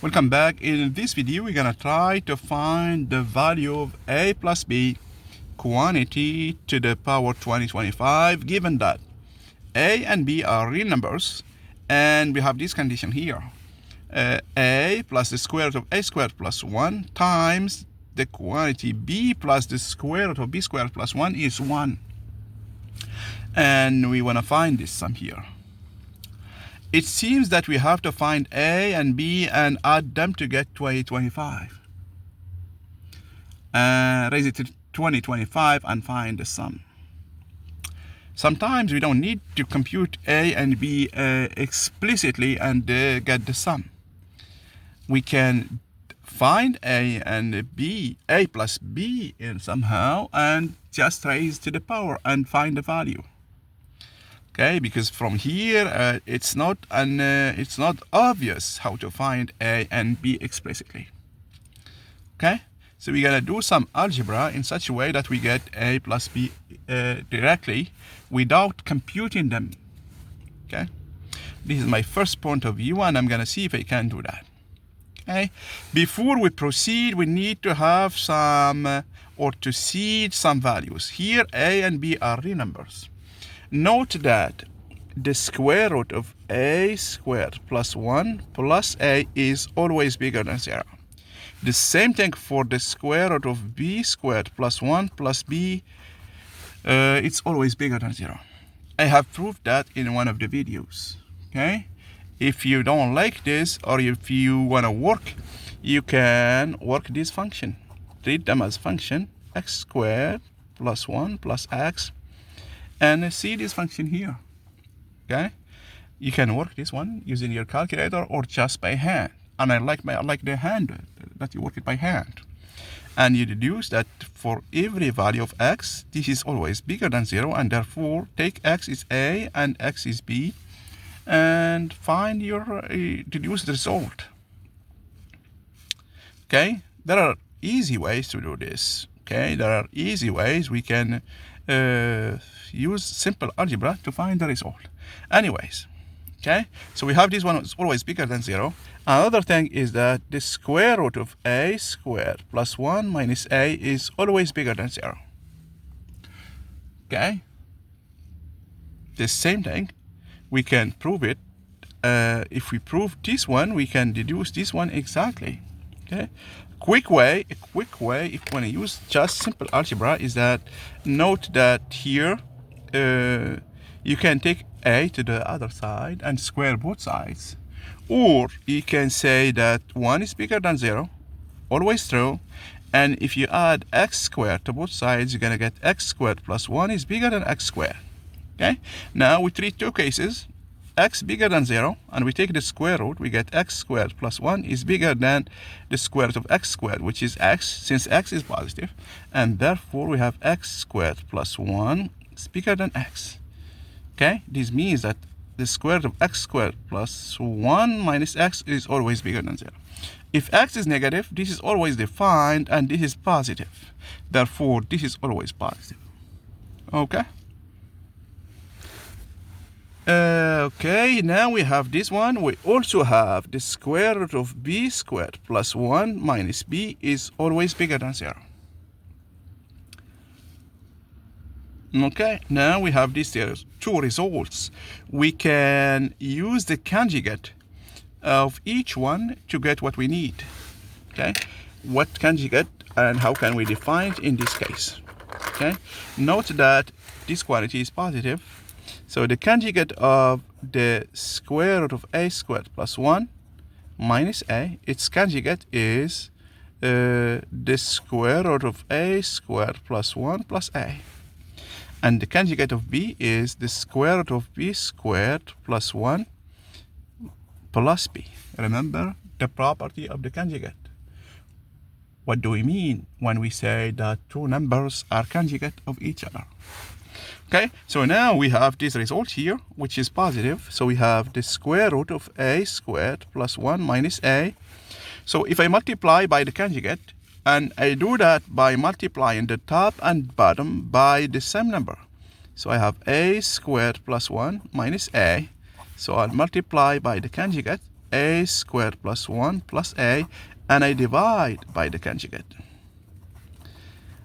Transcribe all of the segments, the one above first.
Welcome back. In this video, we're going to try to find the value of a plus b quantity to the power 2025, given that a and b are real numbers, and we have this condition here. A plus the square root of a squared plus 1 times the quantity b plus the square root of b squared plus 1 is 1. And we want to find this sum here. It seems that we have to find a and b and add them to get 2025. Raise it to 2025 and find the sum. Sometimes we don't need to compute a and b explicitly and get the sum. We can find a and b, a plus b in somehow, and just raise to the power and find the value. Okay, because from here it's not obvious how to find a and b explicitly. Okay, so we're gonna do some algebra in such a way that we get a plus b directly without computing them. Okay, this is my first point of view, and I'm gonna see if I can do that. Okay, before we proceed, we need to have some or to seed some values. Here, a and b are real numbers. Note that the square root of a squared plus 1 plus a is always bigger than 0. The same thing for the square root of b squared plus 1 plus b, it's always bigger than 0. I have proved that in one of the videos. Okay, if you don't like this, or if you want to work, you can work this function. Treat them as function x squared plus 1 plus x, and see this function here. Okay, you can work this one using your calculator or just by hand, and I like the hand that you work it by hand. And you deduce that for every value of x, this is always bigger than 0, and therefore take x is a and x is b, and find your deduced result. Okay, there are easy ways to do this. Okay, there are easy ways we can use simple algebra to find the result. Anyways, okay, so we have this one is always bigger than 0. Another thing is that the square root of a squared plus 1 minus a is always bigger than 0. Okay, the same thing, we can prove it. If we prove this one, we can deduce this one exactly. Okay, a quick way if we want to use just simple algebra is that note that here you can take a to the other side and square both sides, or you can say that 1 is bigger than 0, always true, and if you add x squared to both sides, you're gonna get x squared plus 1 is bigger than x squared. Okay, now we treat two cases, x bigger than 0, and we take the square root, we get x squared plus 1 is bigger than the square root of x squared, which is x, since x is positive, and therefore we have x squared plus 1 is bigger than x. Okay, this means that the square root of x squared plus 1 minus x is always bigger than 0. If x is negative, this is always defined, and this is positive. Therefore, this is always positive. Okay? Okay, now we have this one. We also have the square root of b squared plus 1 minus b is always bigger than 0. Okay, now we have these two results. We can use the conjugate of each one to get what we need. Okay, what conjugate and how can we define it in this case? Okay, note that this quantity is positive. So the conjugate of the square root of a squared plus 1 minus a, its conjugate is the square root of a squared plus 1 plus a. And the conjugate of b is the square root of b squared plus 1 plus b. Remember the property of the conjugate. What do we mean when we say that two numbers are conjugate of each other? Okay, so now we have this result here, which is positive. So we have the square root of a squared plus 1 minus a. So if I multiply by the conjugate, and I do that by multiplying the top and bottom by the same number. So I have a squared plus 1 minus a. So I'll multiply by the conjugate, a squared plus 1 plus a, and I divide by the conjugate.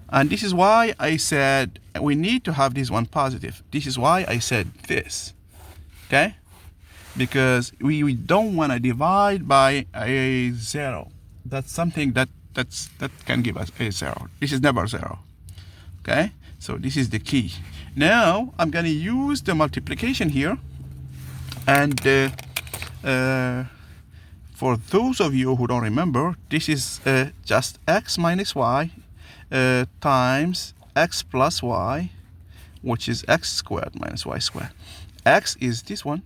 And this is why I said we need to have this one positive. This is why I said this, okay? Because we don't want to divide by a 0. That's something that can give us a 0. This is never 0, okay? So this is the key. Now I'm going to use the multiplication here, and for those of you who don't remember, this is just x minus y times x plus y, which is x squared minus y squared. X is this one,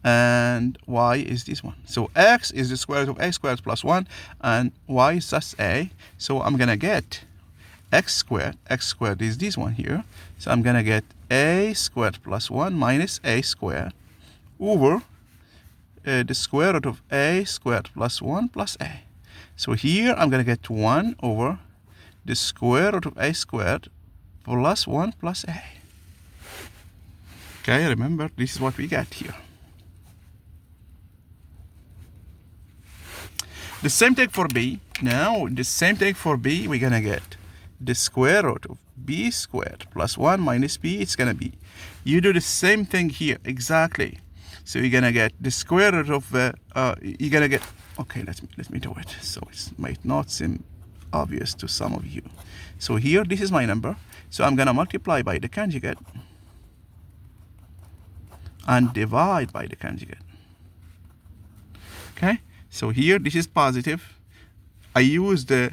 and y is this one. So x is the square root of a squared plus 1, and y is just a. So I'm going to get x squared is this one here. So I'm going to get a squared plus 1 minus a squared over the square root of a squared plus 1 plus a. So here I'm going to get 1 over the square root of a squared plus 1 plus a. Okay, remember, this is what we get here. The same thing for b. Now, the same thing for b, we're going to get the square root of b squared plus 1 minus b. It's going to be, you do the same thing here, exactly. So you're going to get the square root of, you're going to get, okay, let me do it. So it might not seem obvious to some of you. So here, this is my number. So I'm going to multiply by the conjugate and divide by the conjugate. Okay? So here, this is positive. I use the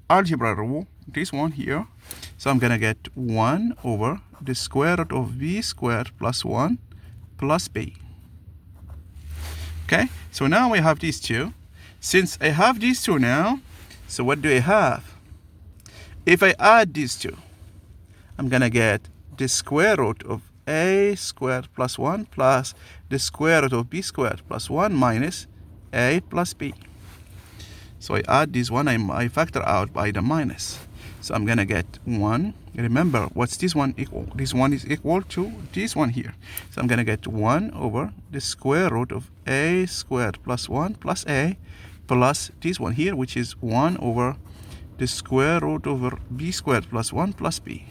algebra rule, this one here. So I'm going to get 1 over the square root of b squared plus 1 plus b. Okay? So now we have these two. Since I have these two now, so what do I have? If I add these two, I'm going to get the square root of a squared plus 1 plus the square root of b squared plus 1 minus a plus b. So I add this one, I factor out by the minus. So I'm going to get 1. Remember, what's this one equal? This one is equal to this one here. So I'm going to get 1 over the square root of a squared plus 1 plus a plus this one here, which is 1 over the square root over b squared plus 1 plus b.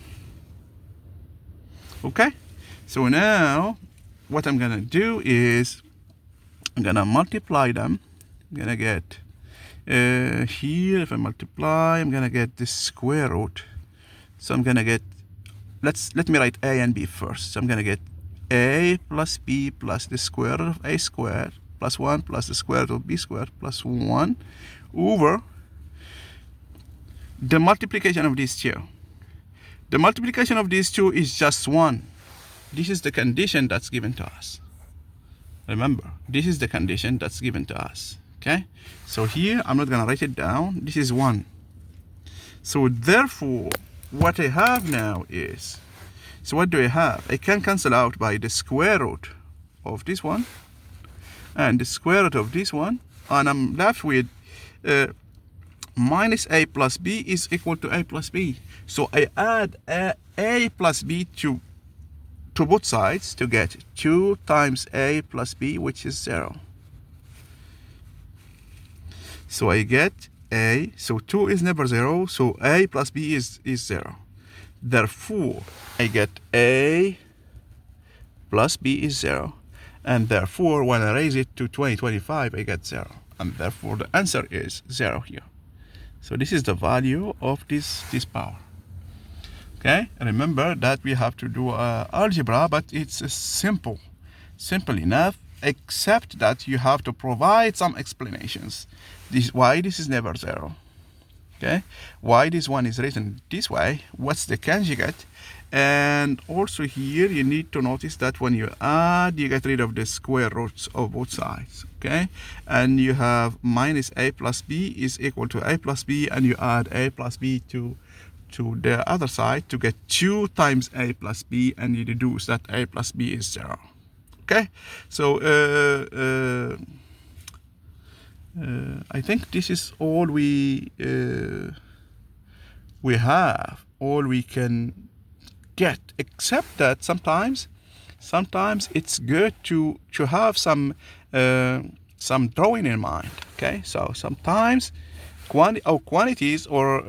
Okay? So now, what I'm going to do is, I'm going to multiply them. I'm going to get, here, if I multiply, I'm going to get the square root. So I'm going to get, let me write a and b first. So I'm going to get a plus b plus the square root of a squared plus 1 plus the square root of b squared plus 1 over the multiplication of these two. The multiplication of these two is just 1. This is the condition that's given to us. Remember, this is the condition that's given to us. Okay? So here, I'm not going to write it down. This is 1. So therefore, what I have now is, so what do I have? I can cancel out by the square root of this one and the square root of this one. And I'm left with minus a plus b is equal to a plus b. So I add a plus b to both sides to get 2 times a plus b, which is 0. So I get a, so 2 is never 0, so a plus b is 0. Therefore, I get a plus b is 0. And therefore, when I raise it to 2025, I get 0. And therefore, the answer is 0 here. So this is the value of this power. Okay, remember that we have to do algebra, but it's simple enough, except that you have to provide some explanations. Why this is never 0. Okay, why this one is written this way, what's the conjugate, and also here you need to notice that when you add, you get rid of the square roots of both sides. Okay, and you have minus a plus b is equal to a plus b, and you add a plus b to the other side to get 2 times a plus b, and you deduce that a plus b is 0. Okay, so I think this is all we have, all we can get, except that sometimes it's good to have some some drawing in mind. Okay, so sometimes quantities or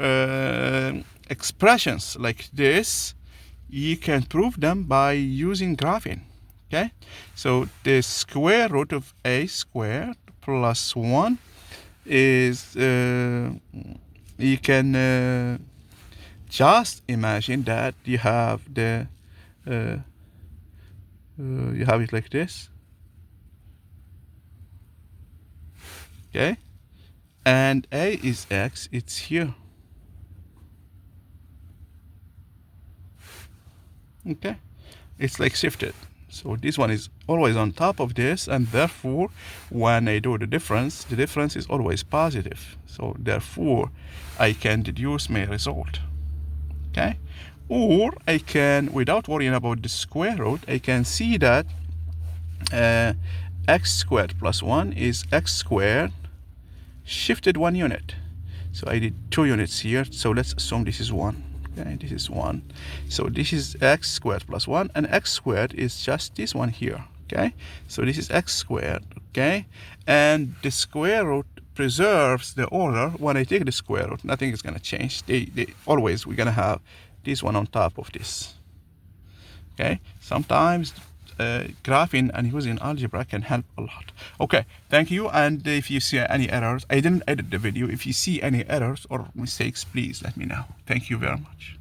expressions like this, you can prove them by using graphing. Okay, so the square root of a squared plus 1 is you can just imagine that you have the you have it like this. Okay, and a is x, it's here. Okay, it's like shifted. So this one is always on top of this, and therefore when I do the difference is always positive. So therefore I can deduce my result. Okay, or I can, without worrying about the square root, I can see that x squared plus 1 is x squared shifted 1 unit. So I did 2 units here, so let's assume this is 1. Okay, this is 1. So this is x squared plus 1, and x squared is just this one here. Okay, so this is x squared. Okay, and the square root preserves the order. When I take the square root, nothing is going to change. Always we're going to have this one on top of this. Okay, sometimes graphing and using algebra can help a lot. Okay, thank you. And if you see any errors, I didn't edit the video. If you see any errors or mistakes, please let me know. Thank you very much.